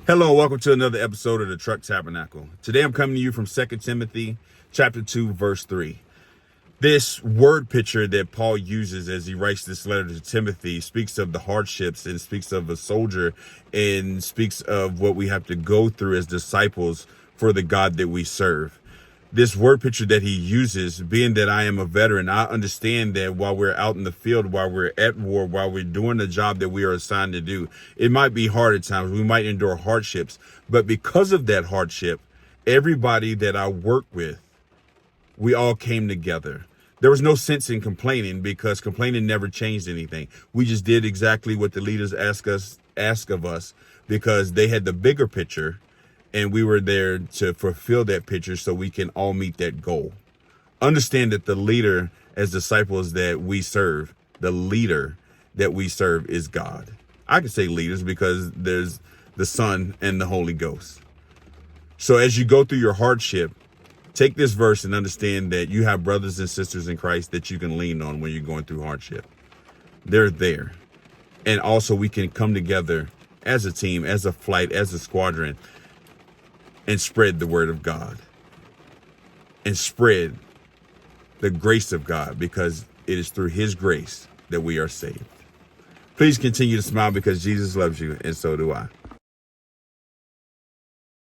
Hello, and welcome to another episode of the Truck Tabernacle. Today I'm coming to you from 2 Timothy chapter 2, verse 3. This word picture that Paul uses as he writes this letter to Timothy speaks of the hardships and speaks of a soldier and speaks of what we have to go through as disciples for the God that we serve. This word picture that he uses, being that I am a veteran, I understand that while we're out in the field, while we're at war, while we're doing the job that we are assigned to do, it might be hard at times. We might endure hardships, but because of that hardship, everybody that I work with, we all came together. There was no sense in complaining because complaining never changed anything. We just did exactly what the leaders ask of us because they had the bigger picture. And we were there to fulfill that picture so we can all meet that goal. Understand that the leader as disciples that we serve, the leader that we serve is God. I can say leaders because there's the Son and the Holy Ghost. So as you go through your hardship, take this verse and understand that you have brothers and sisters in Christ that you can lean on when you're going through hardship. They're there. And also we can come together as a team, as a flight, as a squadron, and spread the word of God and spread the grace of God, because it is through his grace that we are saved. Please continue to smile because Jesus loves you, and so do I.